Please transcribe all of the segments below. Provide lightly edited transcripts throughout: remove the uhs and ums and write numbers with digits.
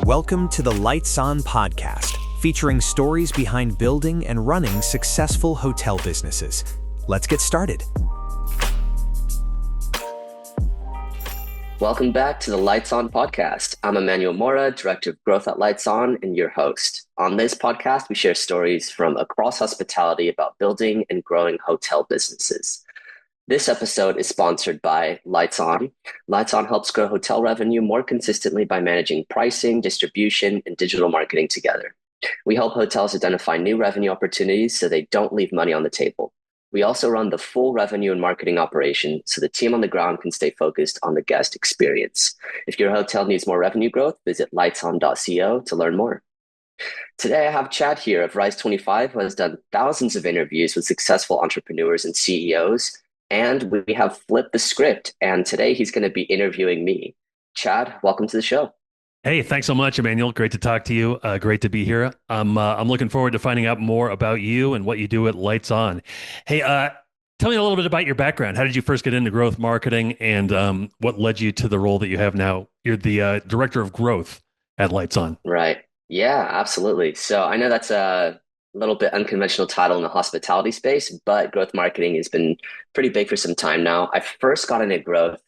Welcome to the Lights On podcast, featuring stories behind building and running successful hotel businesses. Let's get started. Welcome back to the Lights On podcast. I'm Emanuel Moura, Director of Growth at Lights On, and your host. On this podcast, we share stories from across hospitality about building and growing hotel businesses. This episode is sponsored by Lights On. Lights On helps grow hotel revenue more consistently by managing pricing, distribution, and digital marketing together. We help hotels identify new revenue opportunities so they don't leave money on the table. We also run the full revenue and marketing operation so the team on the ground can stay focused on the guest experience. If your hotel needs more revenue growth, visit lightson.co to learn more. Today, I have Chad here of Rise25, who has done thousands of interviews with successful entrepreneurs and CEOs, and we have flipped the script, and today he's going to be interviewing me. Chad, welcome to the show. Hey, thanks so much, Emanuel. Great to talk to you. Great to be here. I'm looking forward to finding out more about you and what you do at Lights On. Hey, tell me a little bit about your background. How did you first get into growth marketing, and what led you to the role that you have now? You're the Director of Growth at Lights On. Right. Yeah, absolutely. So I know that's a little bit unconventional title in the hospitality space, but growth marketing has been pretty big for some time now. I first got into growth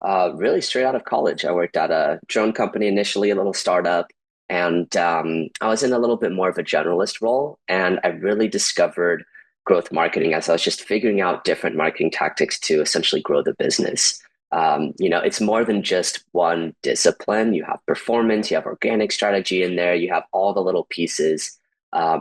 really straight out of college. I worked at a drone company initially, a little startup, and I was in a little bit more of a generalist role. And I really discovered growth marketing as I was just figuring out different marketing tactics to essentially grow the business. It's more than just one discipline. You have performance, you have organic strategy in there, you have all the little pieces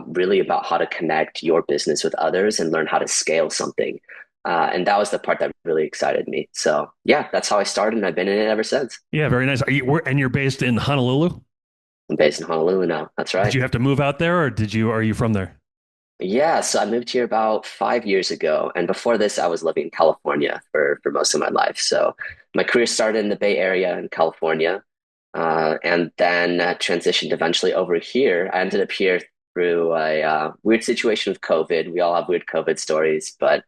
really about how to connect your business with others and learn how to scale something. And that was the part that really excited me. So yeah, that's how I started, and I've been in it ever since. Yeah, very nice. And you're based in Honolulu? I'm based in Honolulu now. That's right. Did you have to move out there, or are you from there? Yeah, so I moved here about 5 years ago. And before this, I was living in California for most of my life. So my career started in the Bay Area in California, and then transitioned eventually over here. I ended up here through a weird situation with COVID. We all have weird COVID stories, but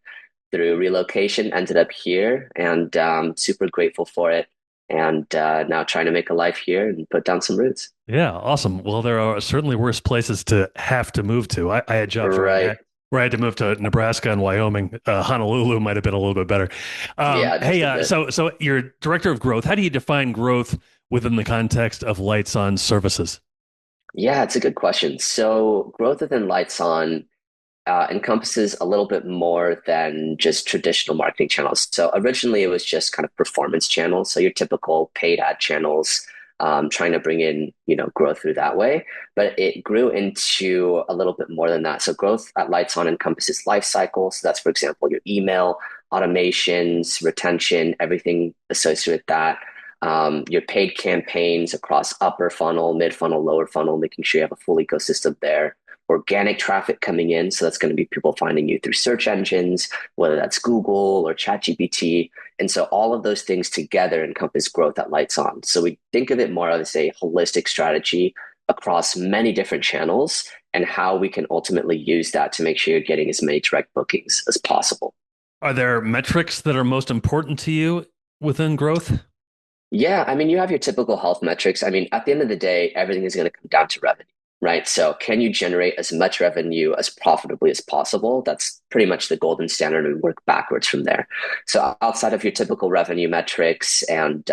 through relocation, ended up here, and super grateful for it. And now trying to make a life here and put down some roots. Yeah, awesome. Well, there are certainly worse places to have to move to. I had jobs Right. where I had to move to Nebraska and Wyoming. Honolulu might have been a little bit better. Yeah, just a bit. So you're Director of Growth. How do you define growth within the context of Lights On services? Yeah, it's a good question. So growth within Lights On encompasses a little bit more than just traditional marketing channels. So originally it was just kind of performance channels. So your typical paid ad channels, trying to bring in, growth through that way. But it grew into a little bit more than that. So growth at Lights On encompasses lifecycle. So that's, for example, your email, automations, retention, everything associated with that. Your paid campaigns across upper funnel, mid funnel, lower funnel, making sure you have a full ecosystem there. Organic traffic coming in. So that's going to be people finding you through search engines, whether that's Google or ChatGPT. And so all of those things together encompass growth at Lights On. So we think of it more as a holistic strategy across many different channels, and how we can ultimately use that to make sure you're getting as many direct bookings as possible. Are there metrics that are most important to you within growth? Yeah, I mean, you have your typical health metrics. I mean, at the end of the day, everything is going to come down to revenue. Right. So can you generate as much revenue as profitably as possible? That's pretty much the golden standard, and we work backwards from there. So outside of your typical revenue metrics and,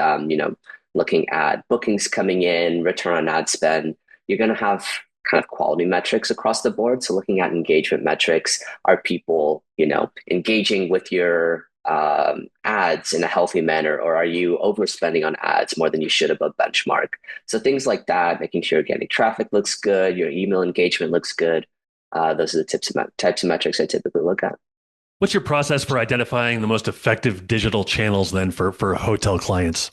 looking at bookings coming in, return on ad spend, you're going to have kind of quality metrics across the board. So looking at engagement metrics, are people, engaging with your ads in a healthy manner, or are you overspending on ads more than you should above benchmark? So things like that, making sure organic traffic looks good, your email engagement looks good. Those are the types of metrics I typically look at. What's your process for identifying the most effective digital channels then for hotel clients?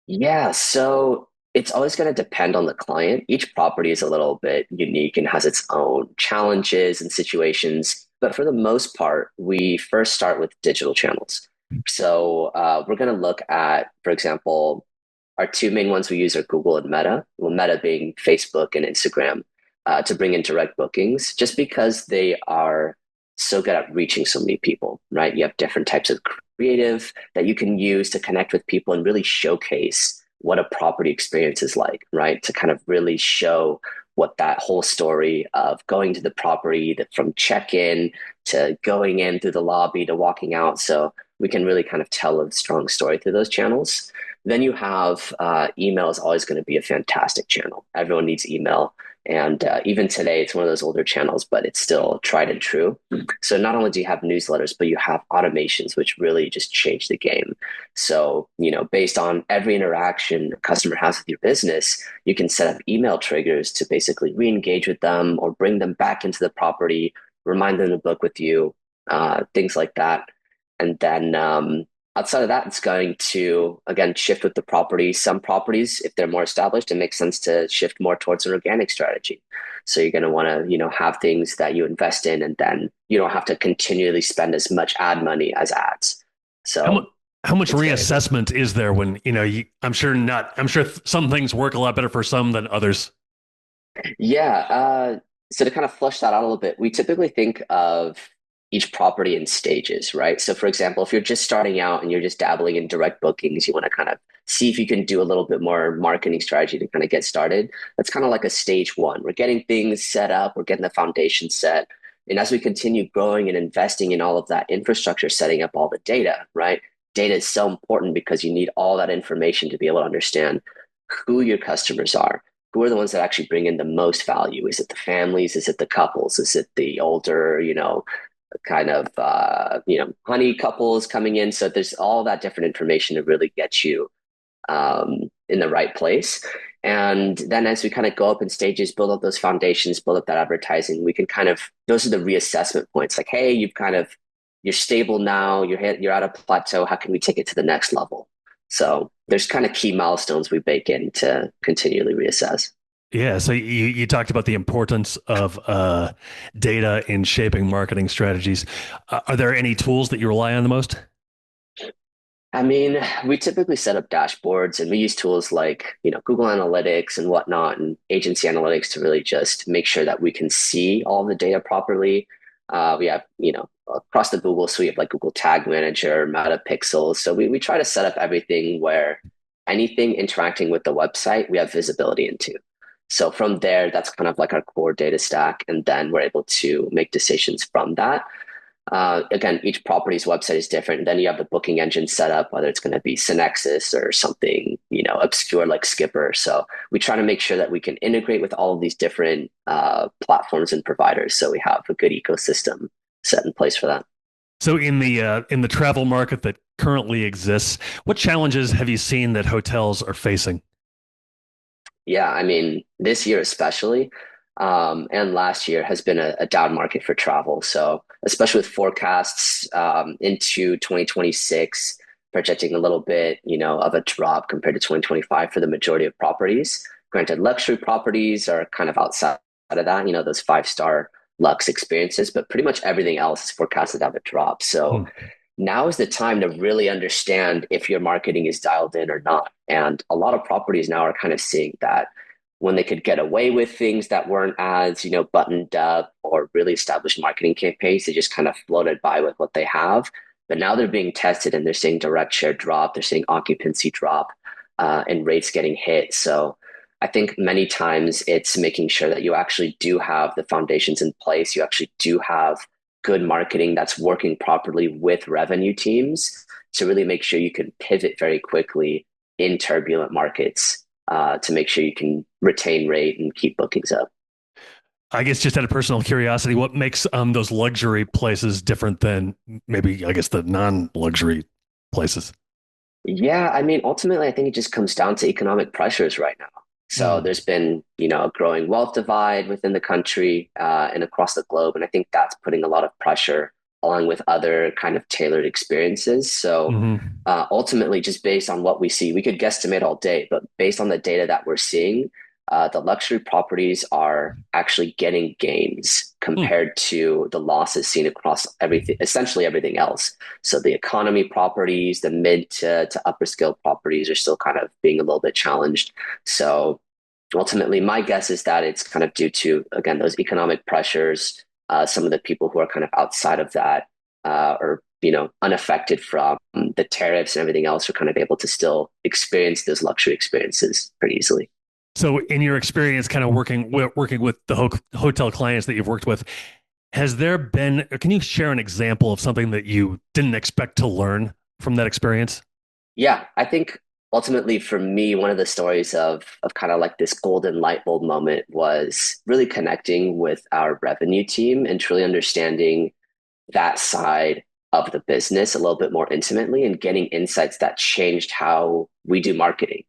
Yeah, so it's always going to depend on the client. Each property is a little bit unique and has its own challenges and situations. But for the most part, we first start with digital channels. So we're going to look at, for example, our two main ones we use are Google and Meta. Well, Meta being Facebook and Instagram, to bring in direct bookings, just because they are so good at reaching so many people, right? You have different types of creative that you can use to connect with people and really showcase what a property experience is like, right? To kind of really show what that whole story of going to the property, that from check-in to going in through the lobby to walking out. So we can really kind of tell a strong story through those channels. Then you have email is always going to be a fantastic channel. Everyone needs email. And even today, it's one of those older channels, but it's still tried and true. So not only do you have newsletters, but you have automations, which really just change the game. So, based on every interaction a customer has with your business, you can set up email triggers to basically re-engage with them or bring them back into the property, remind them to book with you, things like that. And then outside of that, it's going to, again, shift with the property. Some properties, if they're more established, it makes sense to shift more towards an organic strategy. So you're going to want to, have things that you invest in, and then you don't have to continually spend as much ad money as ads. So how much reassessment is there when, I'm sure some things work a lot better for some than others. Yeah. So to kind of flush that out a little bit, we typically think of each property in stages, right? So for example, if you're just starting out and you're just dabbling in direct bookings, you want to kind of see if you can do a little bit more marketing strategy to kind of get started. That's kind of like a stage one. We're getting things set up, we're getting the foundation set. And as we continue growing and investing in all of that infrastructure, setting up all the data, right? Data is so important because you need all that information to be able to understand who your customers are. Who are the ones that actually bring in the most value? Is it the families? Is it the couples? Is it the older, kind of honey couples coming in? So there's all that different information to really get you in the right place. And then as we kind of go up in stages, build up those foundations, build up that advertising, we can those are the reassessment points. Like, hey, you're stable now, you're at a plateau, how can we take it to the next level? So there's kind of key milestones we bake in to continually reassess. Yeah, so you talked about the importance of data in shaping marketing strategies. Are there any tools that you rely on the most? I mean, we typically set up dashboards, and we use tools like, Google Analytics and whatnot, and agency analytics to really just make sure that we can see all the data properly. We have, across the Google suite, like Google Tag Manager, Meta Pixels. So we try to set up everything where anything interacting with the website, we have visibility into. So from there, that's kind of like our core data stack. And then we're able to make decisions from that. Again, each property's website is different. And then you have the booking engine set up, whether it's going to be SynXis or something, obscure like Skipper. So we try to make sure that we can integrate with all of these different platforms and providers. So we have a good ecosystem set in place for that. So in the travel market that currently exists, what challenges have you seen that hotels are facing? Yeah, I mean, this year especially, and last year has been a down market for travel. So especially with forecasts into 2026, projecting a little bit, of a drop compared to 2025 for the majority of properties. Granted, luxury properties are kind of outside of that, those five-star luxe experiences, but pretty much everything else is forecasted to have a drop. So now is the time to really understand if your marketing is dialed in or not. And a lot of properties now are kind of seeing that when they could get away with things that weren't as, buttoned up or really established marketing campaigns, they just kind of floated by with what they have. But now they're being tested and they're seeing direct share drop, they're seeing occupancy drop, and rates getting hit. So I think many times it's making sure that you actually do have the foundations in place. You actually do have good marketing that's working properly with revenue teams to really make sure you can pivot very quickly in turbulent markets to make sure you can retain rate and keep bookings up. I guess just out of personal curiosity, what makes those luxury places different than maybe, I guess, the non-luxury places? Yeah, I mean, ultimately, I think it just comes down to economic pressures right now. So there's been, a growing wealth divide within the country and across the globe. And I think that's putting a lot of pressure along with other kind of tailored experiences. So ultimately, just based on what we see, we could guesstimate all day, but based on the data that we're seeing, the luxury properties are actually getting gains compared to the losses seen across everything, essentially everything else. So the economy properties, the mid to upper scale properties are still kind of being a little bit challenged. So ultimately, my guess is that it's kind of due to, again, those economic pressures. Some of the people who are kind of outside of that or unaffected from the tariffs and everything else, are kind of able to still experience those luxury experiences pretty easily. So, in your experience, kind of working with the hotel clients that you've worked with, has there been? Can you share an example of something that you didn't expect to learn from that experience? Yeah, I think ultimately for me, one of the stories of kind of like this golden light bulb moment was really connecting with our revenue team and truly understanding that side of the business a little bit more intimately and getting insights that changed how we do marketing,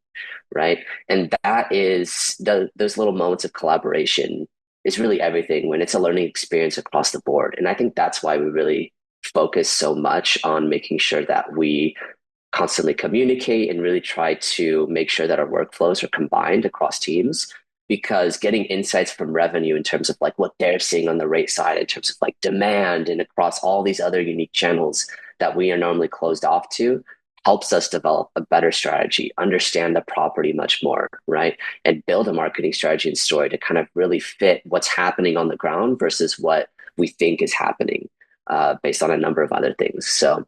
right? And that is those little moments of collaboration is really everything when it's a learning experience across the board. And I think that's why we really focus so much on making sure that we constantly communicate and really try to make sure that our workflows are combined across teams, because getting insights from revenue in terms of like what they're seeing on the rate side in terms of like demand and across all these other unique channels that we are normally closed off to helps us develop a better strategy, understand the property much more, right? And build a marketing strategy and story to kind of really fit what's happening on the ground versus what we think is happening based on a number of other things. So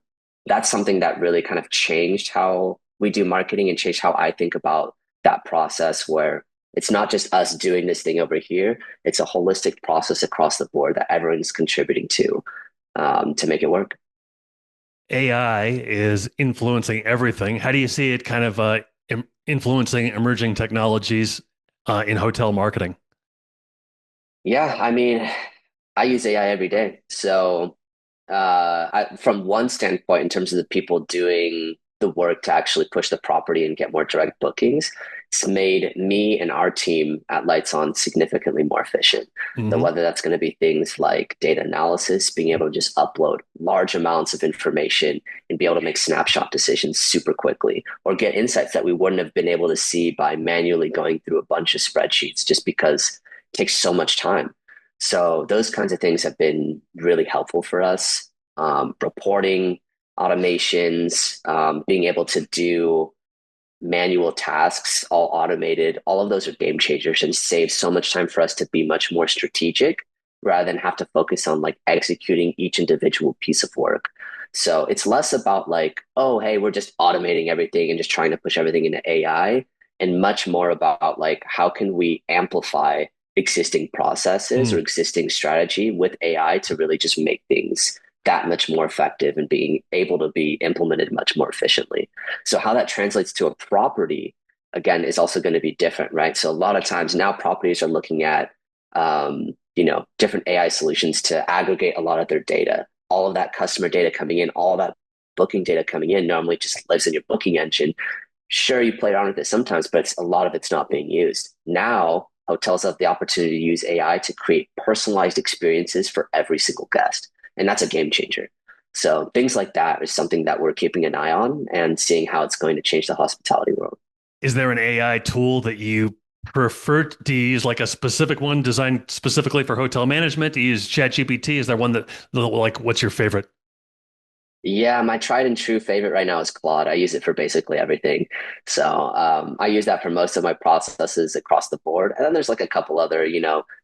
that's something that really kind of changed how we do marketing and changed how I think about that process, where it's not just us doing this thing over here. It's a holistic process across the board that everyone's contributing to make it work. AI is influencing everything. How do you see it kind of influencing emerging technologies in hotel marketing? Yeah, I mean, I use AI every day. So from one standpoint, in terms of the people doing the work to actually push the property and get more direct bookings, it's made me and our team at Lights On significantly more efficient. So Hmm. whether that's going to be things like data analysis, being able to just upload large amounts of information and be able to make snapshot decisions super quickly, or get insights that we wouldn't have been able to see by manually going through a bunch of spreadsheets just because it takes so much time. So those kinds of things have been really helpful for us. Reporting, automations, being able to do manual tasks, all automated, all of those are game changers and save so much time for us to be much more strategic rather than have to focus on like executing each individual piece of work. So it's less about like, oh, hey, we're just automating everything and just trying to push everything into AI, and much more about like, how can we amplify existing processes or Mm. existing strategy with AI to really just make things that much more effective and being able to be implemented much more efficiently. So how that translates to a property, again, is also going to be different, right? So a lot of times now properties are looking at, different AI solutions to aggregate a lot of their data. All of that customer data coming in, all of that booking data coming in normally just lives in your booking engine. Sure, you play around with it sometimes, but a lot of it's not being used. Now, hotels have the opportunity to use AI to create personalized experiences for every single guest. And that's a game changer. So things like that is something that we're keeping an eye on and seeing how it's going to change the hospitality world. Is there an AI tool that you prefer? Do you use like a specific one designed specifically for hotel management? Do you use ChatGPT? Is there one that like what's your favorite? Yeah, my tried and true favorite right now is Claude. I use it for basically everything. So I use that for most of my processes across the board. And then there's like a couple other,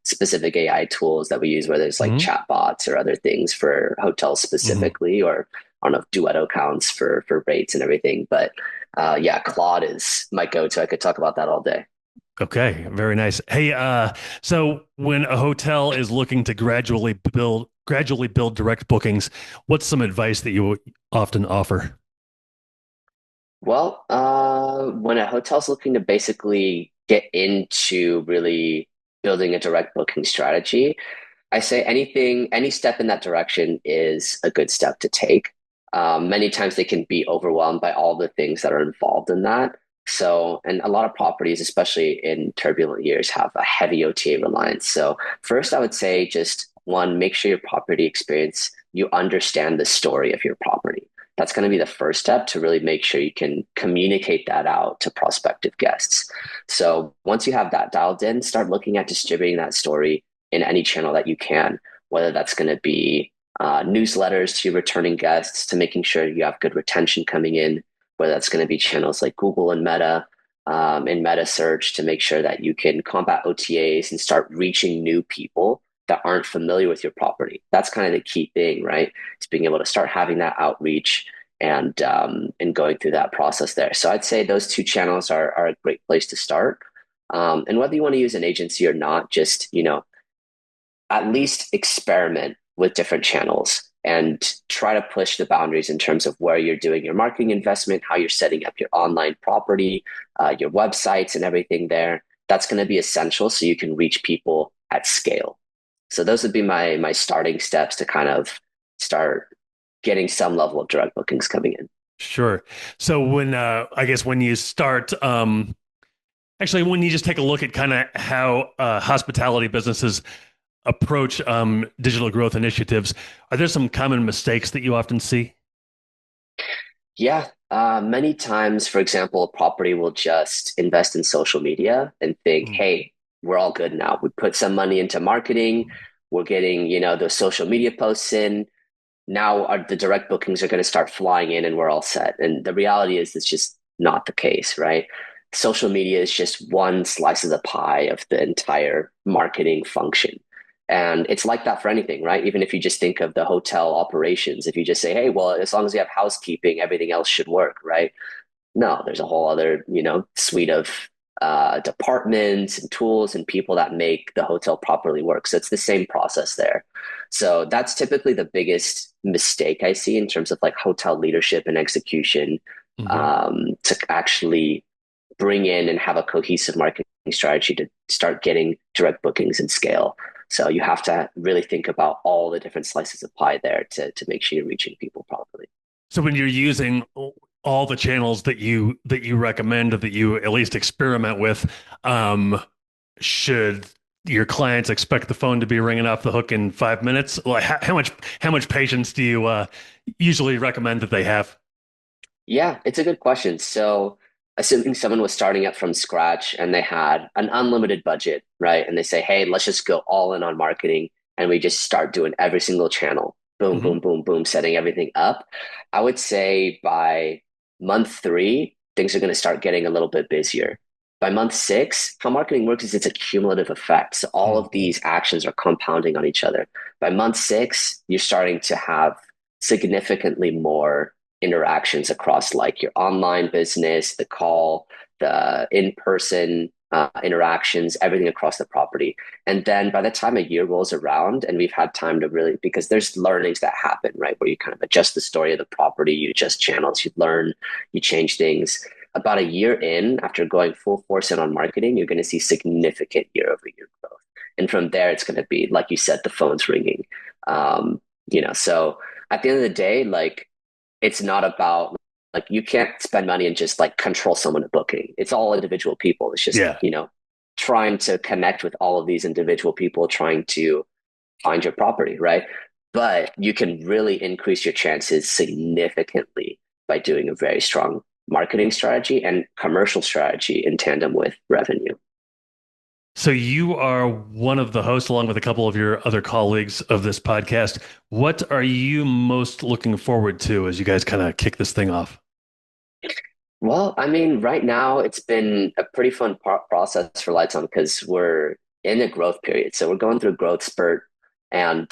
specific AI tools that we use, where there's like Hmm. chatbots or other things for hotels Hmm. specifically, or I don't know if Duetto counts for rates and everything. But yeah, Claude is my go-to. I could talk about that all day. Okay, very nice. Hey, so when a hotel is looking to gradually build direct bookings, what's some advice that you often offer? Well, when a hotel's looking to basically get into really building a direct booking strategy, I say any step in that direction is a good step to take. Many times they can be overwhelmed by all the things that are involved in that. So, and a lot of properties, especially in turbulent years, have a heavy OTA reliance. So, first, I would say just one, make sure your property experience, you understand the story of your property. That's going to be the first step to really make sure you can communicate that out to prospective guests. So, once you have that dialed in, start looking at distributing that story in any channel that you can, whether that's going to be newsletters to your returning guests, to making sure you have good retention coming in, whether that's going to be channels like Google and Meta search to make sure that you can combat OTAs and start reaching new people that aren't familiar with your property. That's kind of the key thing, right? It's being able to start having that outreach and going through that process there. So I'd say those two channels are a great place to start. And whether you want to use an agency or not, just, at least experiment with different channels and try to push the boundaries in terms of where you're doing your marketing investment, how you're setting up your online property, your websites and everything there. That's going to be essential so you can reach people at scale. So those would be my starting steps to kind of start getting some level of direct bookings coming in. Sure. So when I guess when you start, actually, when you just take a look at kind of how hospitality businesses approach digital growth initiatives, are there some common mistakes that you often see? Yeah, many times, for example, a property will just invest in social media and think, hey, we're all good now. We put some money into marketing. We're getting, those social media posts in. Now the direct bookings are going to start flying in and we're all set. And the reality is it's just not the case, right? Social media is just one slice of the pie of the entire marketing function. And it's like that for anything, right? Even if you just think of the hotel operations, if you just say, hey, well, as long as you have housekeeping, everything else should work, right? No, there's a whole other, suite of departments and tools and people that make the hotel properly work. So it's the same process there. So that's typically the biggest mistake I see in terms of like hotel leadership and execution, to actually bring in and have a cohesive marketing strategy to start getting direct bookings and scale. So you have to really think about all the different slices of pie there to make sure you're reaching people properly. So when you're using all the channels that you recommend or that you at least experiment with, should your clients expect the phone to be ringing off the hook in 5 minutes? Like how much patience do you usually recommend that they have? Yeah, it's a good question. So assuming someone was starting up from scratch and they had an unlimited budget, right? And they say, hey, let's just go all in on marketing and we just start doing every single channel. Boom, boom, boom, boom, setting everything up. I would say by month 3, things are going to start getting a little bit busier. By month 6, how marketing works is it's a cumulative effect. So all of these actions are compounding on each other. By month 6, you're starting to have significantly more interactions across like your online business, the call, the in-person interactions, everything across the property. And then by the time a year rolls around and we've had time to really, because there's learnings that happen, right? Where you kind of adjust the story of the property, you adjust channels, you learn, you change things. About a year in, after going full force in on marketing, you're going to see significant year-over-year growth. And from there, it's going to be, like you said, the phone's ringing. So at the end of the day, like, it's not about like you can't spend money and just like control someone to booking. It's all individual people. It's just, trying to connect with all of these individual people, trying to find your property, right? But you can really increase your chances significantly by doing a very strong marketing strategy and commercial strategy in tandem with revenue. So you are one of the hosts, along with a couple of your other colleagues of this podcast. What are you most looking forward to as you guys kind of kick this thing off? Well, I mean, right now it's been a pretty fun process for Lights On because we're in a growth period. So we're going through a growth spurt, and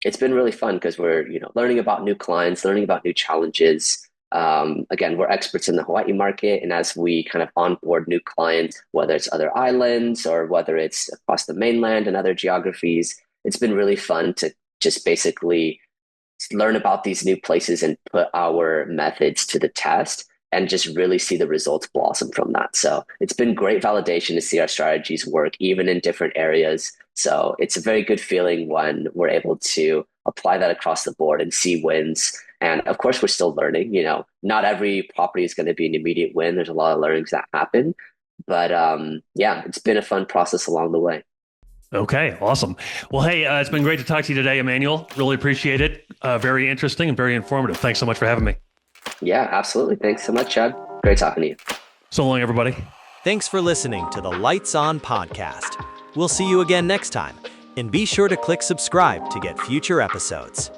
it's been really fun because we're learning about new clients, learning about new challenges. Again, we're experts in the Hawaii market, and as we kind of onboard new clients, whether it's other islands or whether it's across the mainland and other geographies, it's been really fun to just basically learn about these new places and put our methods to the test and just really see the results blossom from that. So it's been great validation to see our strategies work even in different areas. So it's a very good feeling when we're able to apply that across the board and see wins. And of course, we're still learning. Not every property is going to be an immediate win. There's a lot of learnings that happen. But it's been a fun process along the way. Okay, awesome. Well, hey, it's been great to talk to you today, Emanuel. Really appreciate it. Very interesting and very informative. Thanks so much for having me. Yeah, absolutely. Thanks so much, Chad. Great talking to you. So long, everybody. Thanks for listening to the Lights On podcast. We'll see you again next time. And be sure to click subscribe to get future episodes.